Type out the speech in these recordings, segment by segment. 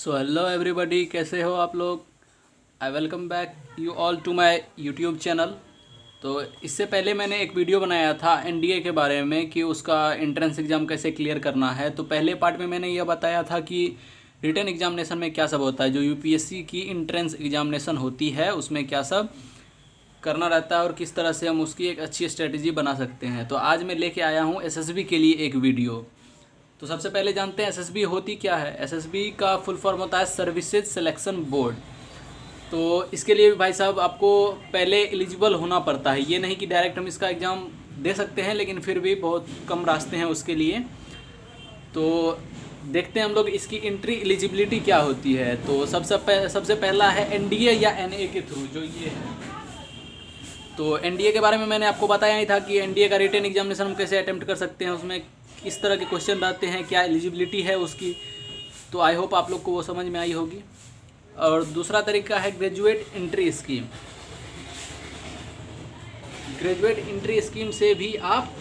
So hello everybody, कैसे हो आप लोग। I welcome back you all to my YouTube channel. तो इससे पहले मैंने एक वीडियो बनाया था एनडीए के बारे में कि उसका एंट्रेंस एग्ज़ाम कैसे क्लियर करना है। तो पहले पार्ट में मैंने यह बताया था कि रिटन एग्जामिनेशन में क्या सब होता है, जो यूपीएससी की एंट्रेंस एग्जामिनेशन होती है उसमें क्या सब करना रहता है और किस तरह से हम उसकी एक अच्छी स्ट्रेटजी बना सकते हैं। तो आज मैं लेके आया हूँ एसएसबी के लिए एक वीडियो। तो सबसे पहले जानते हैं एसएसबी होती क्या है। एसएसबी का फुल फॉर्म होता है सर्विसेज सिलेक्शन बोर्ड। तो इसके लिए भी भाई साहब आपको पहले एलिजिबल होना पड़ता है। ये नहीं कि डायरेक्ट हम इसका एग्ज़ाम दे सकते हैं, लेकिन फिर भी बहुत कम रास्ते हैं उसके लिए। तो देखते हैं हम लोग इसकी एंट्री एलिजिबिलिटी क्या होती है। तो सबसे पहला है एनडीए या एनए के थ्रू, जो ये है। तो एनडीए के बारे में मैंने आपको बताया ही था कि एनडीए का रिटन एग्जामिनेशन हम कैसे अटेम्प्ट कर सकते हैं, उसमें किस तरह के क्वेश्चन रहते हैं, क्या एलिजिबिलिटी है उसकी। तो आई होप आप लोग को वो समझ में आई होगी। और दूसरा तरीका है graduate entry scheme. Graduate entry scheme से भी आप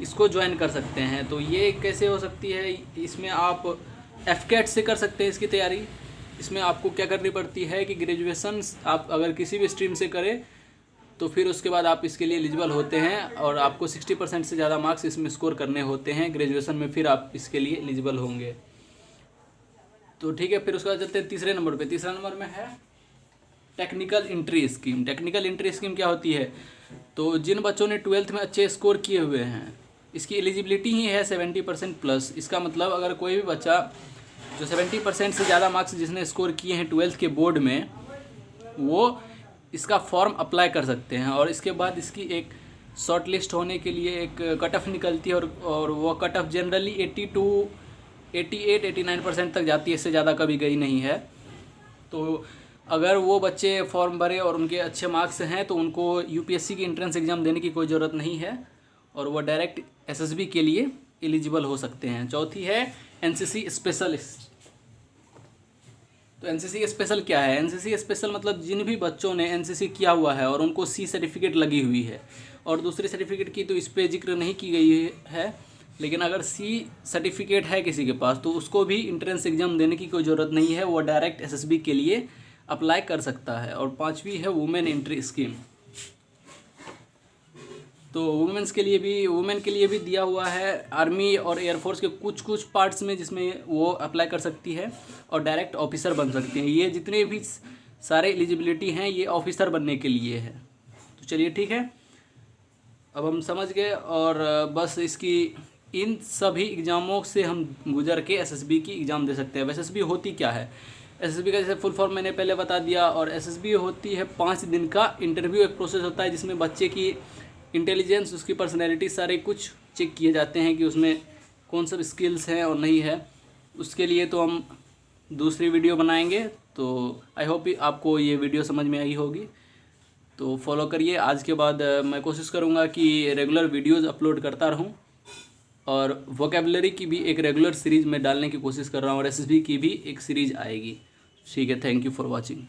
इसको ज्वाइन कर सकते हैं। तो ये कैसे हो सकती है, इसमें आप एफकेट से कर सकते हैं इसकी तैयारी। इसमें आपको क्या करनी पड़ती है कि ग्रेजुएशन आप अगर किसी भी स्ट्रीम से करें तो फिर उसके बाद आप इसके लिए एलिजिबल होते हैं और आपको 60% से ज़्यादा मार्क्स इसमें स्कोर करने होते हैं ग्रेजुएशन में, फिर आप इसके लिए एलिजिबल होंगे। तो ठीक है, फिर उसके बाद चलते हैं तीसरे नंबर पे। तीसरा नंबर में है technical entry scheme. Technical entry scheme क्या होती है, तो जिन बच्चों ने 12th में अच्छे स्कोर किए हुए हैं, इसकी एलिजिबिलिटी ही है 70% प्लस। इसका मतलब अगर कोई भी बच्चा जो 70% से ज़्यादा मार्क्स जिसने स्कोर किए हैं 12th के बोर्ड में, वो इसका फॉर्म अप्लाई कर सकते हैं। और इसके बाद इसकी एक शॉर्ट लिस्ट होने के लिए एक कट ऑफ निकलती है और वो कट ऑफ जनरली 88-89% तक जाती है, इससे ज़्यादा कभी गई नहीं है। तो अगर वो बच्चे फॉर्म भरे और उनके अच्छे मार्क्स हैं तो उनको यूपीएससी की एंट्रेंस एग्ज़ाम देने की कोई ज़रूरत नहीं है और वो डायरेक्ट एसएसबी के लिए एलिजिबल हो सकते हैं। चौथी है एनसीसी स्पेशलिस्ट। तो एनसीसी स्पेशल क्या है, एनसीसी स्पेशल मतलब जिन भी बच्चों ने एनसीसी किया हुआ है और उनको सी सर्टिफिकेट लगी हुई है, और दूसरी सर्टिफिकेट की तो इस पर जिक्र नहीं की गई है, लेकिन अगर सी सर्टिफिकेट है किसी के पास तो उसको भी एंट्रेंस एग्जाम देने की कोई ज़रूरत नहीं है, वो डायरेक्ट एसएसबी के लिए अप्लाई कर सकता है। और पांचवी है वुमेन एंट्री स्कीम। तो वुमेन के लिए भी दिया हुआ है आर्मी और एयरफोर्स के कुछ पार्ट्स में, जिसमें वो अप्लाई कर सकती है और डायरेक्ट ऑफिसर बन सकती हैं। ये जितने भी सारे एलिजिबिलिटी हैं ये ऑफिसर बनने के लिए है। तो चलिए ठीक है, अब हम समझ गए। और बस इसकी इन सभी एग्ज़ामों से हम गुजर के एसएसबी की एग्ज़ाम दे सकते हैं। एसएसबी होती क्या है, एसएसबी का जैसे फुल फॉर्म मैंने पहले बता दिया। और एसएसबी होती है 5 दिन का इंटरव्यू, एक प्रोसेस होता है जिसमें बच्चे की इंटेलिजेंस, उसकी पर्सनैलिटी, सारे कुछ चेक किए जाते हैं कि उसमें कौन सब स्किल्स हैं और नहीं है। उसके लिए तो हम दूसरी वीडियो बनाएंगे। तो आई होप आपको ये वीडियो समझ में आई होगी। तो फॉलो करिए। आज के बाद मैं कोशिश करूँगा कि रेगुलर वीडियोज़ अपलोड करता रहूँ और वोकेबलरी की भी एक रेगुलर सीरीज़ में डालने की कोशिश कर रहा हूँ और एसएसबी की भी एक सीरीज़ आएगी। ठीक है, थैंक यू फॉर वॉचिंग।